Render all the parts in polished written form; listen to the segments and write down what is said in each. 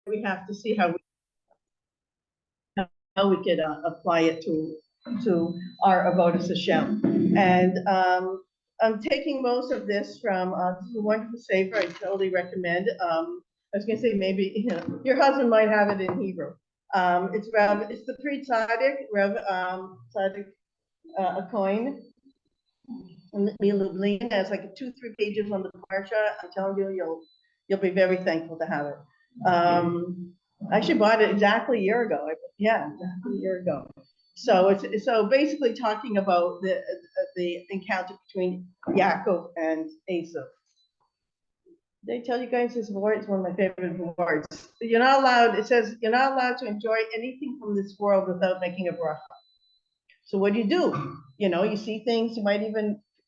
we have to see how we could apply it to our avodas Hashem. And I'm taking most of this from this is a wonderful sefer. I totally recommend. I was going to say maybe your husband might have it in Hebrew. It's the Pri Tzaddik, Rev Tzaddik a coin. It has like 2-3 pages on the parsha. I'm telling you, you'll be very thankful to have it. I actually bought it exactly a year ago. Exactly a year ago. So it's basically talking about the encounter between Yaakov and Esau. Did I tell you guys this word? It's one of my favorite words. You're not allowed. It says you're not allowed to enjoy anything from this world without making a bracha. So what do? You see things. You might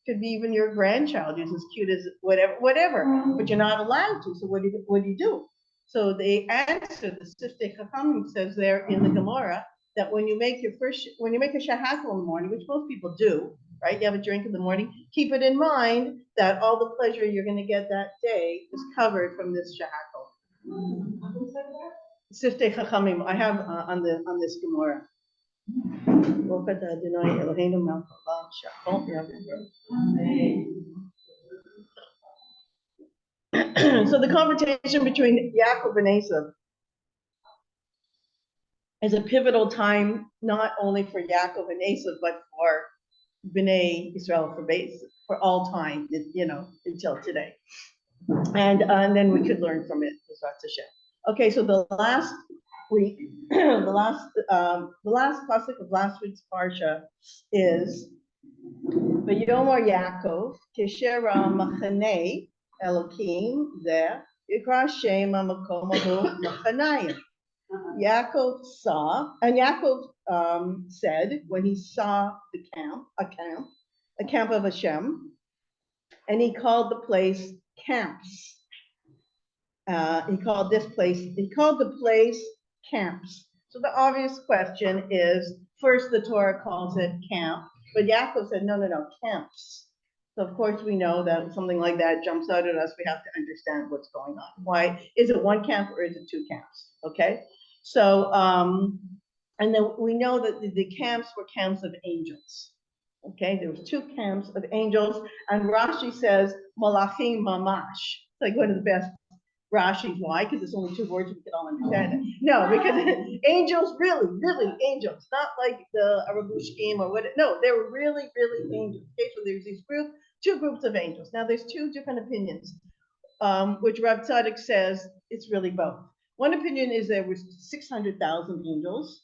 could be even your grandchild who's as cute as whatever. But you're not allowed to. So what do you do? So the answer, the Siftei Chachamim says there in the Gemara, that when you make a shahakol in the morning, which most people do, right? You have a drink in the morning. Keep it in mind that all the pleasure you're going to get that day is covered from this shahakol. Siftei Chachamim. I have on this Gemara. So the conversation between Yaakov and Esau is a pivotal time, not only for Yaakov and Esau, but for Bnei Israel, for all time, until today. And then we could learn from it. Okay, so the last week, the last pasuk of last week's parsha is Vayomar Yaakov Kesher Machanei Elokim Zeh Yikra Shem HaMakom Ahu Machanayim. Yaakov saw, and Yaakov said when he saw a camp of Hashem, and he called the place camps. He called the place camps. So the obvious question is, first the Torah calls it camp, but Yaakov said, no, camps. So of course we know that something like that jumps out at us. We have to understand what's going on. Why? Is it one camp or is it 2 camps? Okay. So, and then we know that the camps were camps of angels. Okay, there was 2 camps of angels, and Rashi says malachim mamash. It's like one of the best Rashi's. Why? Because it's only 2 words, we can all understand it. No, because angels, really angels, not like the Arabushkim or what. No, they were really angels. Okay, so there's these 2 groups of angels. Now there's 2 different opinions, which Rav Tzadok says it's really both. One opinion is there was 600,000 angels,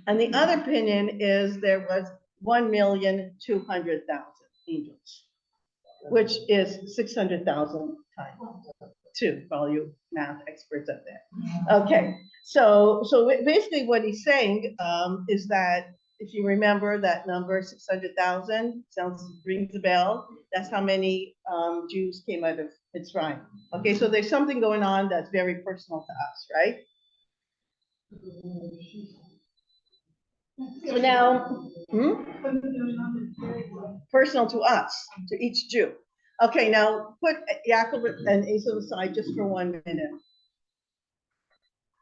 and the other opinion is there was 1,200,000 angels, which is 600,000 times 2. For all you math experts out there. Okay, so basically what he's saying is that if you remember that number 600,000 rings a bell. That's how many Jews came out of Mitzrayim. Okay, so there's something going on that's very personal to us, right? So now, personal to us, to each Jew. Okay, now put Yaakov and Esau aside just for 1 minute.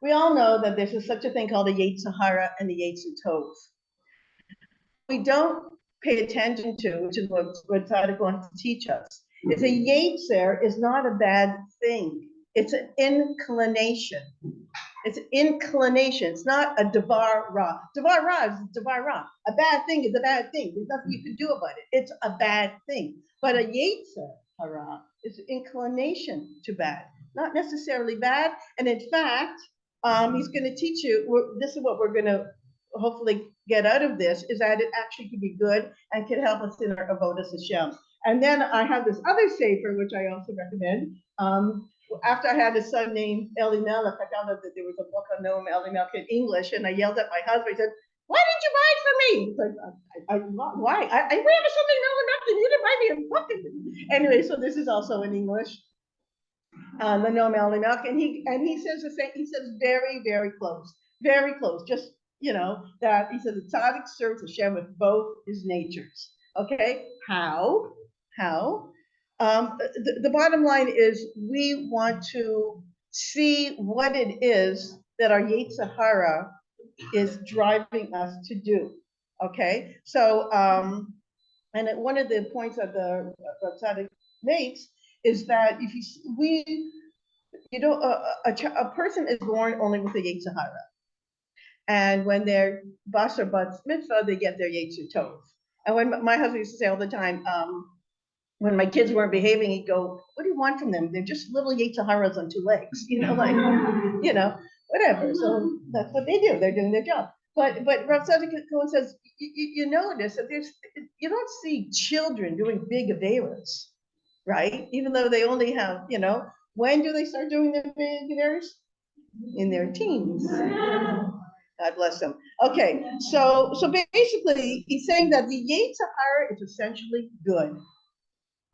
We all know that there's such a thing called a Yetzer Hara and the Yetzer Tov. We don't pay attention to, which is what Tzadok wants to teach us, is a Yetzer is not a bad thing. It's an inclination. It's an inclination. It's not a Dvar Ra. Dvar Ra is Dvar Ra. A bad thing is a bad thing. There's nothing you can do about it. It's a bad thing. But a Yetzer Hara is an inclination to bad, not necessarily bad. And in fact, he's going to teach you, this is what we're going to hopefully get out of this, is that it actually could be good and can help us in our avodas Hashem. And then I have this other sefer, which I also recommend. After I had a son named Elimelech, I found out that there was a book on Noam Elimelech in English, and I yelled at my husband. I said, "Why didn't you buy it for me?" He's like, "Why? I we have something Noam Elimelech, and you didn't buy me a book." Anyway, so this is also in English. The Noam Elimelech, and he says the same. He says very close, Just that he says the tzaddik serves Hashem with both his natures. Okay, how? The bottom line is we want to see what it is that our Yetzer Hara is driving us to do. Okay, so and one of the points that the Tzaddik makes is that if a person is born only with a Yetzer Hara, and when they're bas or bat mitzvah, they get their Yetzer Tov. And when my husband used to say all the time, when my kids weren't behaving, he'd go, "What do you want from them? They're just little Yetzer Haras on 2 legs, whatever." So that's what they do. They're doing their job. But Rav Tzaddik Cohen says, you notice that you don't see children doing big averas, right? Even though they only have, when do they start doing their big averas? In their teens. God bless them. Okay, so basically, he's saying that the Yetzer Hara is essentially good.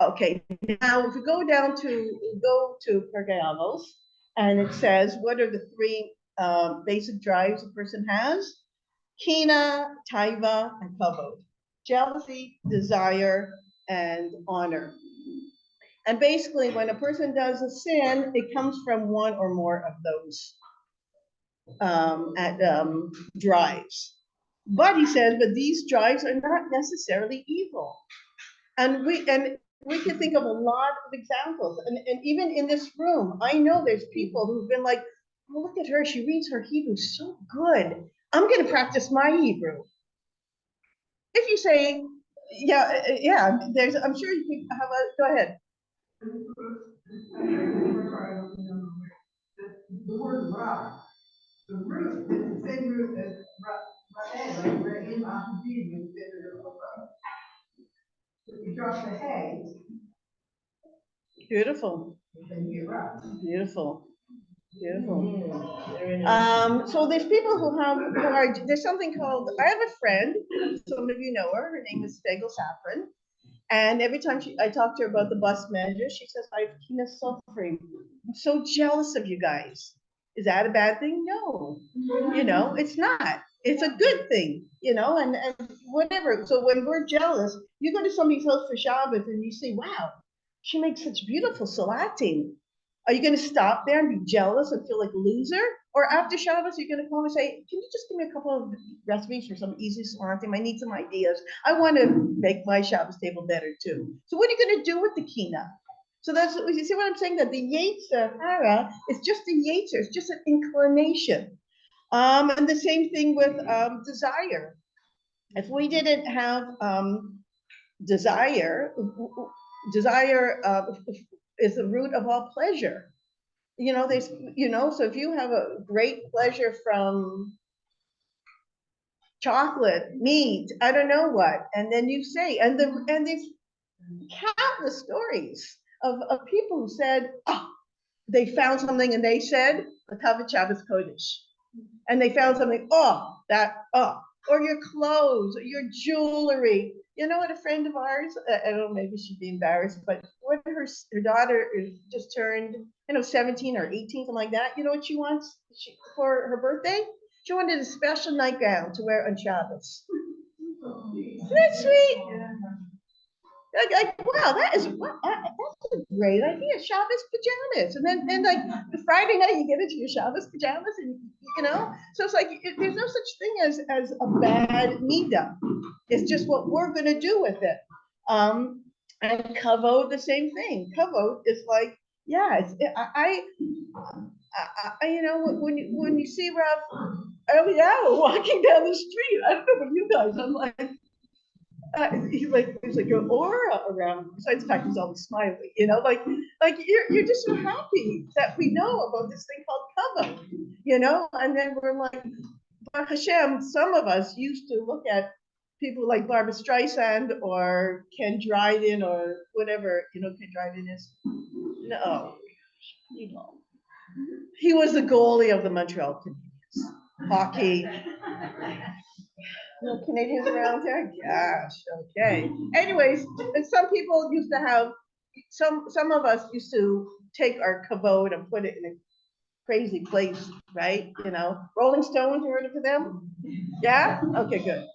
Okay, now if we go to Pirkei Avos, and it says, what are the 3 basic drives a person has? Kina, taiva, and kavod. Jealousy, desire, and honor. And basically, when a person does a sin, it comes from one or more of those drives. But he says, but these drives are not necessarily evil. And we can think of a lot of examples. And even in this room, I know there's people who've been like, oh, look at her, she reads her Hebrew so good. I'm going to practice my Hebrew. If you say, yeah, I'm sure you can have go ahead. The word Ra, the root is the same root as Ra'eh, like we're in Ahadi, you drop the hay. Beautiful. Beautiful. So there's people who are, there's something called, I have a friend, some of you know her name is Fegel Safran. And every time I talk to her about the bus manager, she says, I have Kina suffering. I'm so jealous of you guys. Is that a bad thing? No, it's not. It's a good thing, and whatever. So when we're jealous, you go to somebody's house for Shabbos and you say, wow, she makes such beautiful salatim. Are you going to stop there and be jealous and feel like a loser? Or after Shabbos, you're going to call and say, can you just give me a couple of recipes for some easy salatim? I need some ideas. I want to make my Shabbos table better too. So what are you going to do with the kina? So you see what I'm saying? That the Yetzer Hara is just a Yetzer, it's just an inclination. And the same thing with desire. If we didn't have desire is the root of all pleasure. So if you have a great pleasure from chocolate, meat, I don't know what, and then you say, and there's countless stories of people who said, oh, they found something and they said, Makabbi Shabbos Kodesh. And they found something, or your clothes, or your jewelry. You know what, a friend of ours, I don't know, maybe she'd be embarrassed, but when her daughter just turned, 17 or 18, something like that, you know what she wants for her birthday? She wanted a special nightgown to wear on Shabbos. Isn't that sweet? Like, wow, that's a great idea. Shabbos pajamas, and then like the Friday night you get into your Shabbos pajamas, and so it's like there's no such thing as a bad midah. It's just what we're gonna do with it. And kavod, the same thing. Kavod is like, when you see Rav Eliyahu walking down the street, I don't know about you guys, I'm like. He's like your aura around him, besides the fact he's always smiling, like you're just so happy that we know about this thing called kavod, and then we're like, Baruch Hashem, some of us used to look at people like Barbara Streisand or Ken Dryden or whatever, Ken Dryden is, he was the goalie of the Montreal Canadiens, hockey. No Canadians around here? Gosh, okay. Anyways, and some people used to have, some of us used to take our kavod and put it in a crazy place, right? Rolling Stones, you heard of them? Yeah? Okay, good.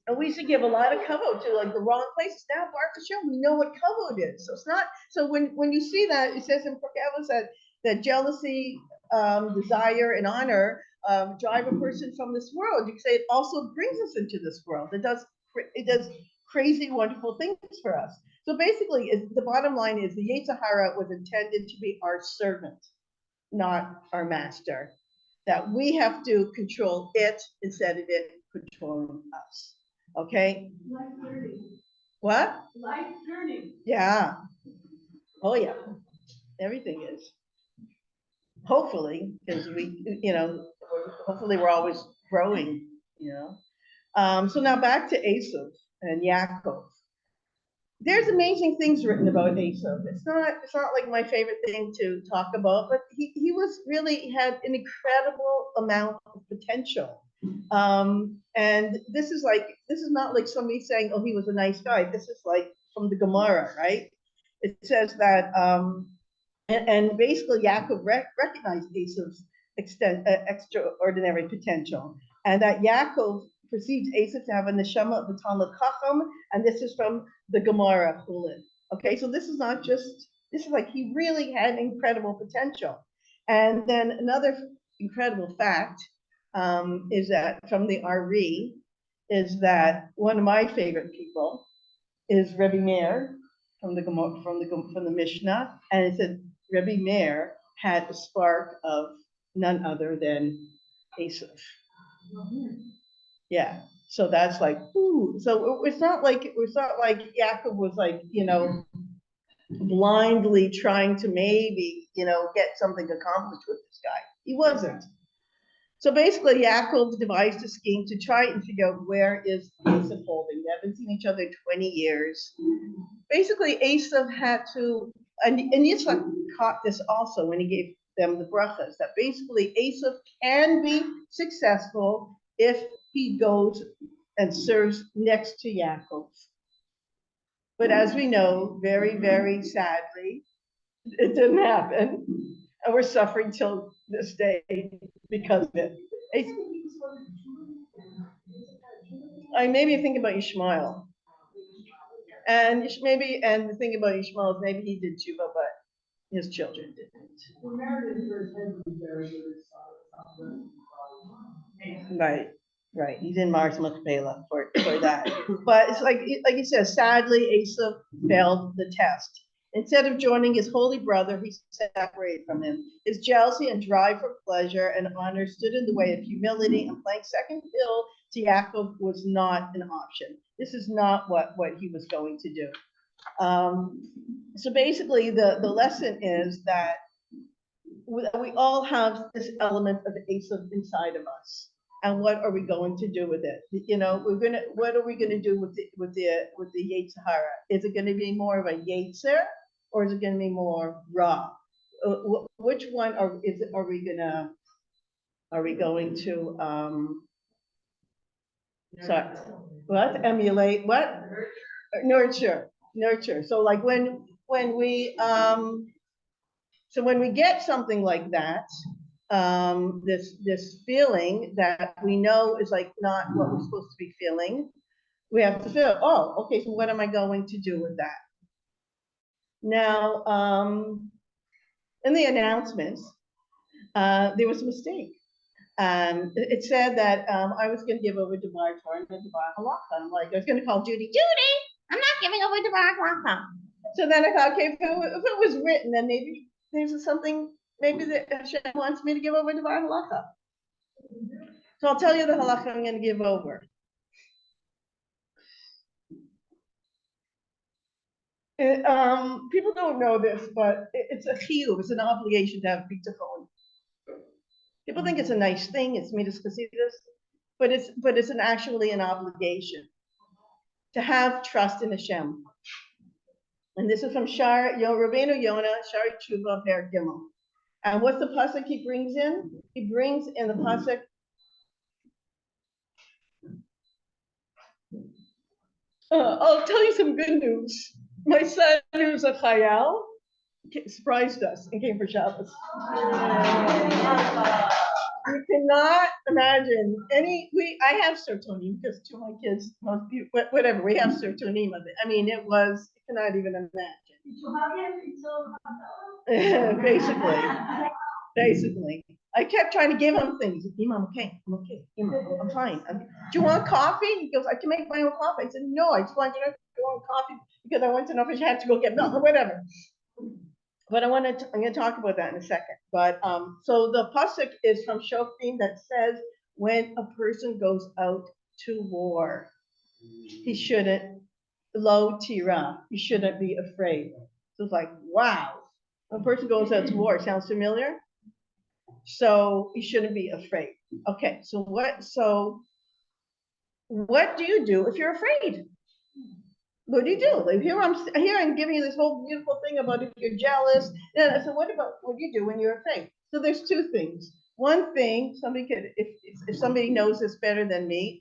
And we used to give a lot of kavod to like the wrong places. Now, Baruch Hashem, we know what kavod is. So it's not, so when you see that, it says in Perkei that jealousy, desire, and honor drive a person from this world. You can say it also brings us into this world. It does crazy, wonderful things for us. So basically, the bottom line is the Yetzer Hara was intended to be our servant, not our master. That we have to control it instead of it controlling us. Okay? Life learning. What? Life learning. Yeah. Oh yeah. Everything is. Hopefully, because hopefully we're always growing, So now back to Esav and Yaakov. There's amazing things written about Esav. It's not like my favorite thing to talk about, but he was really had an incredible amount of potential. And this is not like somebody saying, oh, he was a nice guy. This is like from the Gemara, right? It says that, and basically Yaakov recognized Esav's extraordinary potential, and that Yaakov perceives Esav to have a neshama of a Talmud Chacham, and this is from the Gemara Chulin. Okay, so this is like he really had incredible potential. And then another incredible fact is that from the Ari is that one of my favorite people is Rebbe Meir from the Mishnah, and it said Rebbe Meir had a spark of none other than Esav. Yeah, so that's like, ooh. So it's not like Yaakov was like, blindly trying to maybe, get something accomplished with this guy. He wasn't. So basically, Yaakov devised a scheme to try and figure out where is Esav holding. They haven't seen each other 20 years. Basically, Esav had to, and Yitzchak caught this also when he gave them the brachas, that basically Esav can be successful if he goes and serves next to Yaakov. But as we know, very, very sadly, it didn't happen. And we're suffering till this day because of it. Maybe think about Ishmael. And the thing about Ishmael is maybe he did tshuva, but his children didn't. Right. He didn't Mars Machpelah for that. But it's like he says, sadly, Esav failed the test. Instead of joining his holy brother, he separated from him. His jealousy and drive for pleasure and honor stood in the way of humility, and playing second fiddle to Yaakov was not an option. This is not what he was going to do. So basically, the lesson is that we all have this element of Esav inside of us. And what are we going to do with it? What are we gonna do with the Yetzer Hara? Is it gonna be more of a Yetzer, or is it gonna be more Ra? Which one are we going to emulate what? Nurture. So like when we get something like that, this feeling that we know is like not what we're supposed to be feeling, we have to feel, oh, okay, so what am I going to do with that? Now, in the announcements, there was a mistake. It said that I was going to give over Dvar Torah and Dvar Halacha. I'm like, I was going to call Judy, I'm not giving over Dvar Halacha. So then I thought, okay, if it was written, then maybe there's something, maybe that Hashem wants me to give over Dvar Halacha. So I'll tell you the halacha I'm going to give over. People don't know this, but it's a chiyuv, it's an obligation to have bitachon. People think it's a nice thing, it's midas chasidus, but it's actually an obligation to have trust in Hashem. And this is from Rabbeinu Yonah, Shari Tshuva, Per Gimel. And what's the pasuk he brings in? He brings in the pasuk. I'll tell you some good news. My son, who's a chayal, surprised us and came for Shabbos. You cannot imagine I have serotonin because two of my kids, most people, whatever, we have serotonin of it. I mean, you cannot even imagine. Basically. I kept trying to give him things. Ima, I'm okay. Ima, I'm fine. Do you want coffee? He goes, I can make my own coffee. I said, no, I just want you to make your own coffee because I want to know if you had to go get milk or whatever. But I'm going to talk about that in a second. But so the pasuk is from Shoftim that says when a person goes out to war, he shouldn't lo tira. He shouldn't be afraid. So it's like, wow, when a person goes out to war, sounds familiar? So you shouldn't be afraid. Okay, so what do you do if you're afraid? What do you do? Like here I'm giving you this whole beautiful thing about if you're jealous. Yeah, so what do you do when you're afraid? So there's two things. One thing, somebody could, if somebody knows this better than me,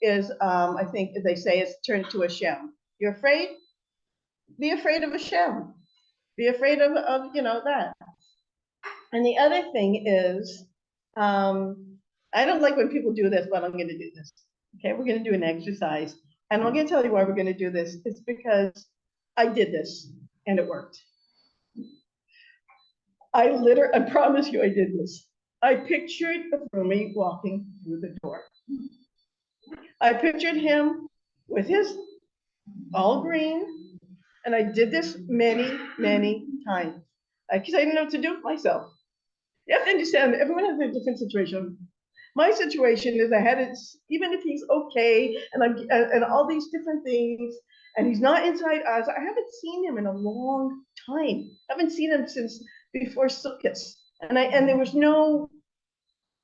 is I think they say is turn to Hashem. You're afraid? Be afraid of Hashem. Be afraid of that. And the other thing is, I don't like when people do this, but I'm going to do this. Okay, we're going to do an exercise. And I'm going to tell you why we're going to do this. It's because I did this and it worked. I promise you I did this. I pictured Rumi walking through the door. I pictured him with his all green. And I did this many, many times. Because I didn't know what to do with myself. You have to understand, everyone has a different situation. My situation is I had it, even if he's okay, and all these different things, and he's not inside us. I haven't seen him in a long time. I haven't seen him since before Sukkot. And there was no,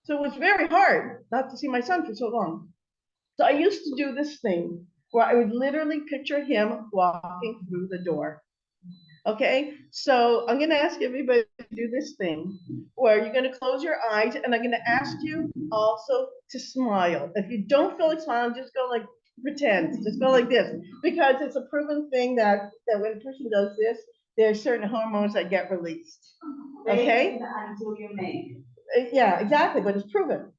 so it was very hard not to see my son for so long. So I used to do this thing where I would literally picture him walking through the door. Okay, so I'm going to ask everybody to do this thing where you're going to close your eyes and I'm going to ask you also to smile. If you don't feel like smiling, just go like pretend, just go like this, because it's a proven thing that when a person does this, there's certain hormones that get released. Okay? Until you make. Yeah, exactly, but it's proven.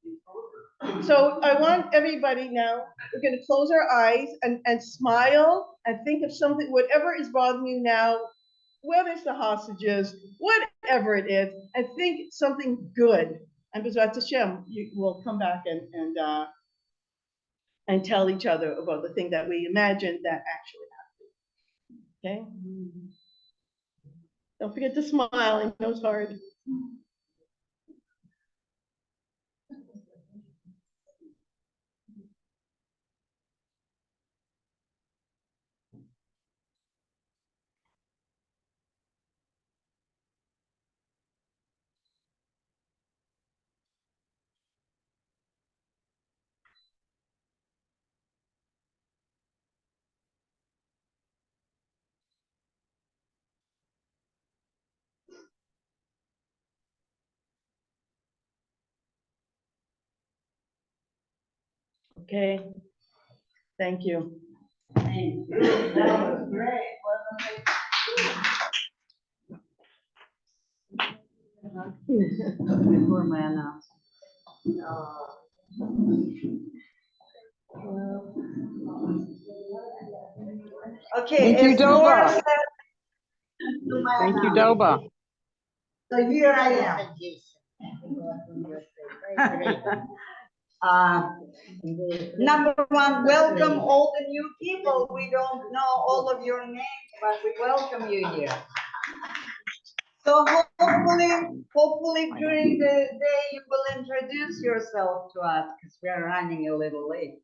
So I want everybody now, we're going to close our eyes and smile and think of something, whatever is bothering you now, whether it's the hostages, whatever it is, and think something good. And B'ezras Hashem, we'll come back and tell each other about the thing that we imagined that actually happened. Okay? Don't forget to smile. I know it's hard. Okay. Thank you. Thank you. That was great, wasn't it? Before my announcement. Okay. Thank you, Doba. My Thank you, announcement. Doba. So here I am. Number one, welcome all the new people. We don't know all of your names, but we welcome you here. So hopefully during the day you will introduce yourself to us because we are running a little late.